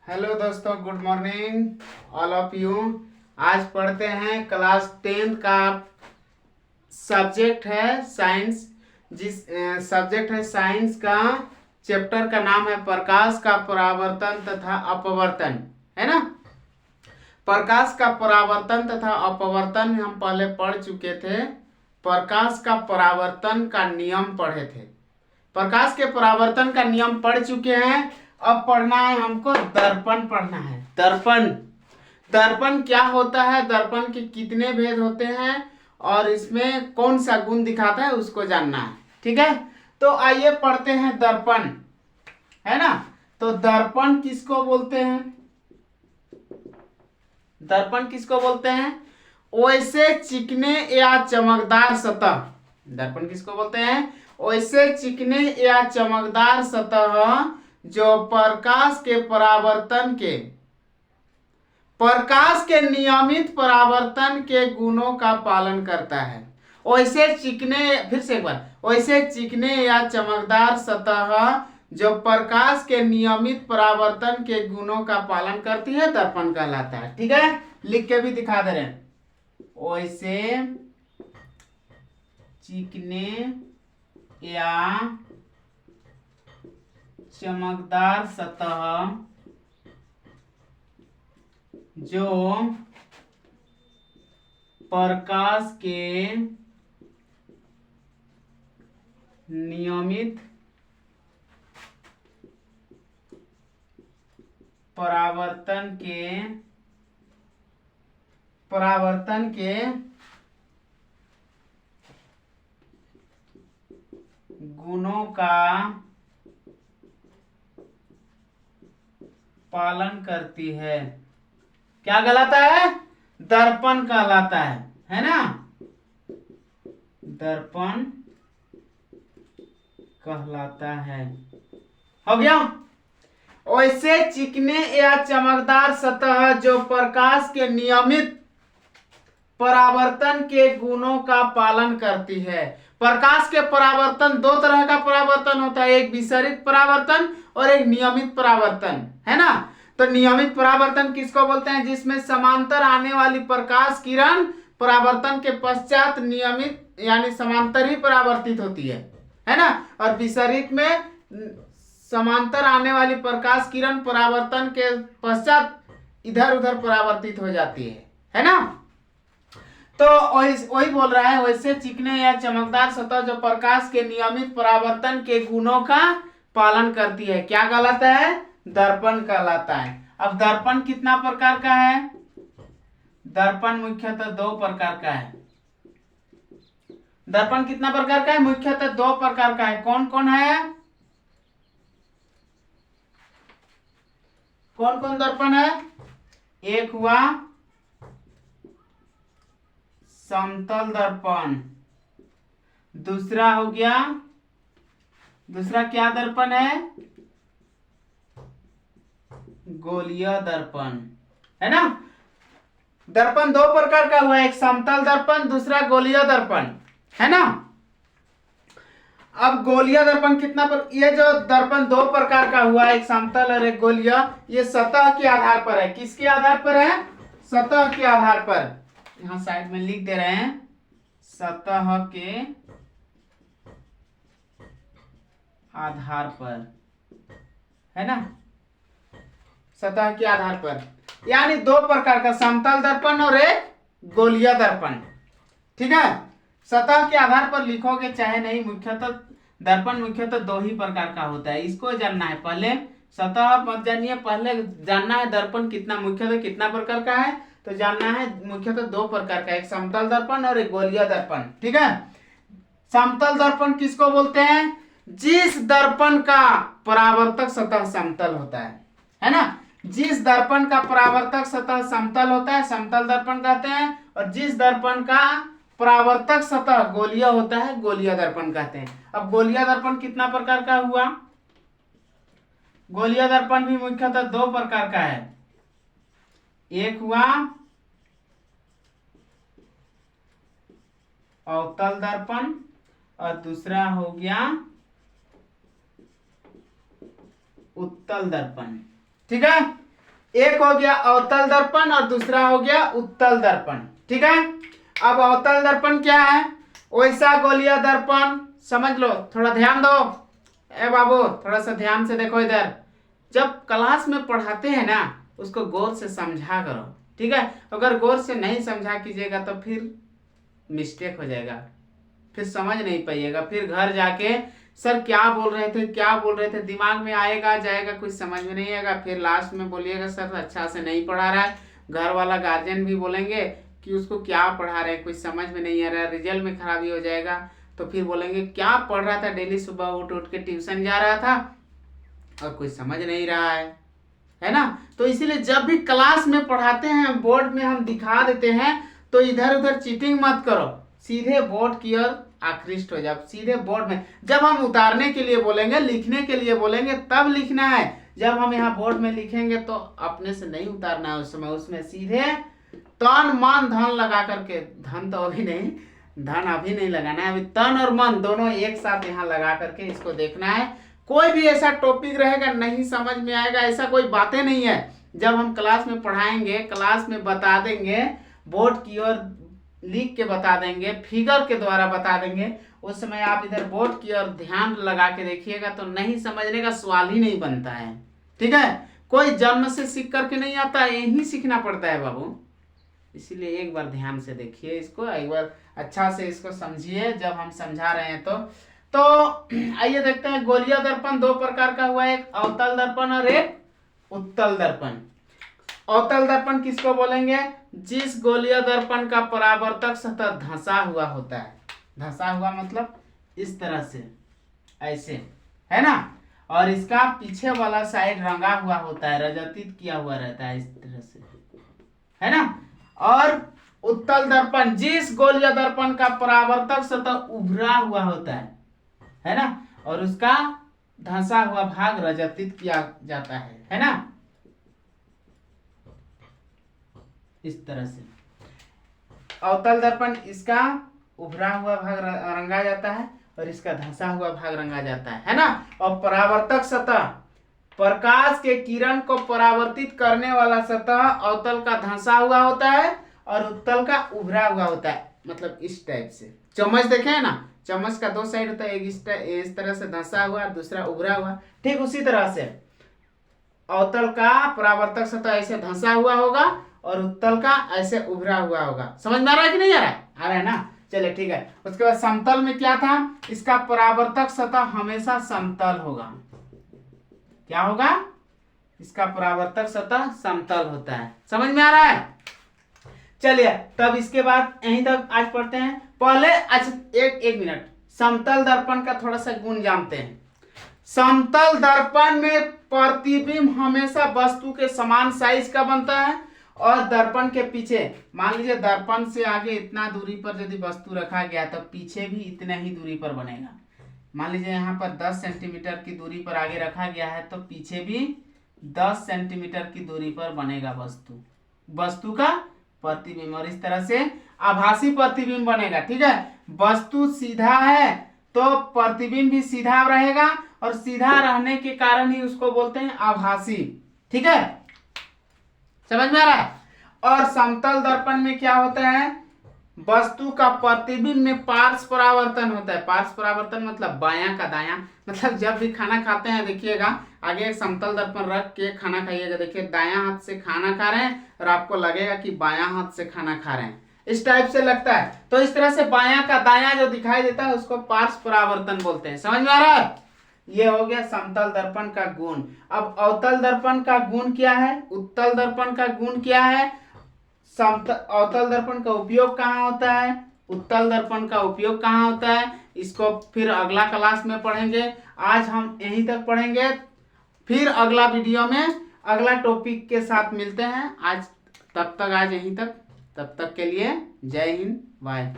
Hello दोस्तों, good morning all of you. आज पढ़ते हैं क्लास 10 का सब्जेक्ट है साइंस। सब्जेक्ट है साइंस का चैप्टर का नाम है प्रकाश का परावर्तन तथा अपवर्तन, है ना। प्रकाश का परावर्तन तथा अपवर्तन हम पहले पढ़ चुके थे। प्रकाश का परावर्तन का नियम पढ़े थे। प्रकाश के परावर्तन का नियम पढ़ चुके हैं। अब पढ़ना है हमको दर्पण पढ़ना है। दर्पण दर्पण क्या होता है, दर्पण के कितने भेद होते हैं और इसमें कौन सा गुण दिखाता है उसको जानना है। ठीक है, तो आइए पढ़ते हैं दर्पण, है ना। तो दर्पण किसको बोलते हैं? दर्पण किसको बोलते हैं? वैसे चिकने या चमकदार सतह। दर्पण किसको बोलते हैं? वैसे चिकने या चमकदार सतह जो प्रकाश के नियमित परावर्तन के गुणों का पालन करता है। वैसे चिकने, फिर से एक बार, वैसे चिकने या चमकदार सतह जो प्रकाश के नियमित परावर्तन के गुणों का पालन करती है दर्पण कहलाता है। ठीक है, लिख के भी दिखा दे रहे हैं। वैसे चिकने या चमकदार सतह जो प्रकाश के नियमित परावर्तन के गुणों का पालन करती है, क्या कहलाता है? दर्पण कहलाता है ना। दर्पण कहलाता है। हो गया। वैसे चिकने या चमकदार सतह जो प्रकाश के नियमित परावर्तन के गुणों का पालन करती है। प्रकाश के परावर्तन दो तरह का परावर्तन होता है, एक विसरित परावर्तन और एक नियमित परावर्तन, है ना। तो नियमित परावर्तन किसको बोलते हैं? जिसमें समांतर आने वाली प्रकाश किरण परावर्तन के पश्चात नियमित यानी समांतर ही परावर्तित होती है ना। और विसरित में समांतर आने वाली प्रकाश किरण परावर्तन के पश्चात इधर उधर परावर्तित हो जाती है ना। तो वही बोल रहा है, वैसे चिकने या चमकदार सतह जो प्रकाश के नियमित परावर्तन के गुणों का पालन करती है, क्या कहलाता है? दर्पण कहलाता है। अब दर्पण कितना प्रकार का है? दर्पण मुख्यतः दो प्रकार का है। दर्पण कितना प्रकार का है? मुख्यतः दो प्रकार का है। कौन कौन है? कौन कौन दर्पण है? एक हुआ समतल दर्पण, दूसरा हो गया, दूसरा क्या दर्पण है? गोलीय दर्पण, है ना। दर्पण दो प्रकार का हुआ, एक समतल दर्पण, दूसरा गोलीय दर्पण, है ना। अब गोलीय दर्पण कितना ये जो दर्पण दो प्रकार का हुआ, एक समतल और एक गोलीय, ये सतह के आधार पर है। किसके आधार पर है? सतह के आधार पर। यहां साइड में लिख दे रहे हैं, सतह के आधार पर, है ना। सतह के आधार पर, यानी दो प्रकार का, समतल दर्पण और एक गोलीय दर्पण। ठीक है, सतह के आधार पर लिखोगे चाहे नहीं, मुख्यतः दर्पण मुख्यतः दो ही प्रकार का होता है। इसको जानना है पहले, सतह मत जानिए, पहले जानना है दर्पण कितना मुख्यतः कितना प्रकार का है। तो जानना है मुख्यतः दो प्रकार का, एक समतल दर्पण और एक गोलीय दर्पण। ठीक है, समतल दर्पण किसको बोलते हैं? जिस दर्पण का परावर्तक सतह समतल होता है ना। जिस दर्पण का परावर्तक सतह समतल होता है समतल दर्पण कहते हैं, और जिस दर्पण का परावर्तक सतह गोलीय होता है गोलीय दर्पण कहते हैं। अब गोलीय दर्पण कितना प्रकार का हुआ? गोलीय दर्पण भी मुख्यतः दो प्रकार का है, एक हुआ अवतल दर्पण और दूसरा हो गया उत्तल दर्पण। ठीक है, एक हो गया अवतल दर्पण और दूसरा हो गया उत्तल दर्पण। ठीक है, अब अवतल दर्पण क्या है? वैसा गोलीय दर्पण, समझ लो, थोड़ा ध्यान दो। ए बाबू थोड़ा सा ध्यान से देखो इधर। जब क्लास में पढ़ाते हैं ना, उसको गौर से समझा करो। ठीक है, अगर गौर से नहीं समझा कीजिएगा तो फिर मिस्टेक हो जाएगा, फिर समझ नहीं पाइएगा, फिर घर जाके सर क्या बोल रहे थे दिमाग में आएगा जाएगा, कुछ समझ में नहीं आएगा, फिर लास्ट में बोलिएगा सर अच्छा से नहीं पढ़ा रहा है। घर वाला गार्जियन भी बोलेंगे कि उसको क्या पढ़ा रहे हैं, कुछ समझ में नहीं आ रहा है, रिजल्ट में खराबी हो जाएगा। तो फिर बोलेंगे क्या पढ़ रहा था, डेली सुबह उठ उठ के ट्यूशन जा रहा था और कुछ समझ नहीं रहा है ना। तो इसीलिए जब भी क्लास में पढ़ाते हैं, बोर्ड में हम दिखा देते हैं, तो इधर उधर चीटिंग मत करो, सीधे बोर्ड की ओर आकृष्ट हो जाओ, सीधे बोर्ड में। जब हम उतारने के लिए बोलेंगे, लिखने के लिए बोलेंगे, तब लिखना है। जब हम यहाँ बोर्ड में लिखेंगे तो अपने से नहीं उतारना है उस समय, उसमें सीधे तन मन धन लगा करके, धन तो अभी नहीं, धन अभी नहीं लगाना है, अभी तन और मन दोनों एक साथ यहाँ लगा करके इसको देखना है। कोई भी ऐसा टॉपिक रहेगा नहीं समझ में आएगा, ऐसा कोई बातें नहीं है। जब हम क्लास में पढ़ाएंगे, क्लास में बता देंगे, बोर्ड की ओर लिख के बता देंगे, फिगर के द्वारा बता देंगे, उस समय आप इधर बोर्ड की ओर ध्यान लगा के देखिएगा तो नहीं समझने का सवाल ही नहीं बनता है। ठीक है, कोई जन्म से सीख करके नहीं आता, यही सीखना पड़ता है बाबू। इसीलिए एक बार ध्यान से देखिए इसको, एक बार अच्छा से इसको समझिए जब हम समझा रहे हैं तो आइए देखते हैं। गोलीय दर्पण दो प्रकार का हुआ, एक अवतल दर्पण और एक उत्तल दर्पण। अवतल दर्पण किसको बोलेंगे? जिस गोलीय दर्पण का परावर्तक सतह धंसा हुआ होता है। धंसा हुआ मतलब इस तरह से, ऐसे, है ना, और इसका पीछे वाला साइड रंगा हुआ होता है, रजतित किया हुआ रहता है इस तरह से, है ना। और उत्तल दर्पण जिस गोलीय दर्पण का परावर्तक सतह उभरा हुआ होता है ना, और उसका धंसा हुआ भाग रजतित किया जाता है ना, इस तरह से। अवतल दर्पण इसका उभरा हुआ भाग रंगा जाता है और इसका धंसा हुआ भाग रंगा जाता है ना। और परावर्तक सतह, प्रकाश के किरण को परावर्तित करने वाला सतह अवतल का धंसा हुआ होता है और उत्तल का उभरा हुआ होता है, मतलब इस टाइप से। चम्मच देखे है ना, चम्मच का दो साइड होता है, एक इस तरह से धंसा हुआ, दूसरा उभरा हुआ। ठीक उसी तरह से अवतल का परावर्तक सतह ऐसे धंसा हुआ होगा और उत्तल का ऐसे उभरा हुआ होगा। समझ में आ रहा है कि नहीं आ रहा है? आ रहा है ना, चलिए ठीक है। उसके बाद समतल में क्या था? इसका परावर्तक सतह हमेशा समतल होगा। क्या होगा? इसका परावर्तक सतह समतल होता है। समझ में आ रहा है? चलिए तब इसके बाद यहीं तक आज पढ़ते हैं। पहले अच्छा एक मिनट, समतल दर्पण का थोड़ा सा गुण जानते हैं। समतल दर्पण में प्रतिबिंब हमेशा वस्तु के समान साइज का बनता है और दर्पण के पीछे, मान लीजिए दर्पण से आगे इतना दूरी पर यदि वस्तु रखा गया तो पीछे भी इतना ही दूरी पर बनेगा। मान लीजिए यहाँ पर 10 सेंटीमीटर की दूरी पर आगे रखा गया है तो पीछे भी 10 सेंटीमीटर की दूरी पर बनेगा वस्तु का प्रतिबिंब। और इस तरह से आभासी प्रतिबिंब बनेगा। ठीक है, वस्तु सीधा है तो प्रतिबिंब भी सीधा रहेगा और सीधा रहने के कारण ही उसको बोलते हैं आभासी। ठीक है, समझ में आ रहा है? और समतल दर्पण में क्या होता है? वस्तु का प्रतिबिंब में पार्श्व परावर्तन होता है। पार्श्व परावर्तन मतलब बायां का दायां। मतलब जब भी खाना खाते हैं देखिएगा, आगे एक समतल दर्पण रख के खाना खाइएगा, देखिए दायां हाथ से खाना खा रहे हैं और आपको लगेगा कि बायां हाथ से खाना खा रहे हैं, इस टाइप से लगता है। तो इस तरह से बायां का दायां जो दिखाई देता है उसको पार्श्व परावर्तन बोलते हैं। समझ में आ रहा है? ये हो गया समतल दर्पण का गुण। अब अवतल दर्पण का गुण क्या है? उत्तल दर्पण का गुण क्या है? अवतल दर्पण का उपयोग कहाँ होता है? उत्तल दर्पण का उपयोग कहाँ होता है? इसको फिर अगला क्लास में पढ़ेंगे। आज हम यहीं तक पढ़ेंगे, फिर अगला वीडियो में अगला टॉपिक के साथ मिलते हैं। आज तब तक आज यहीं तक, तब तक के लिए जय हिंद, बाय।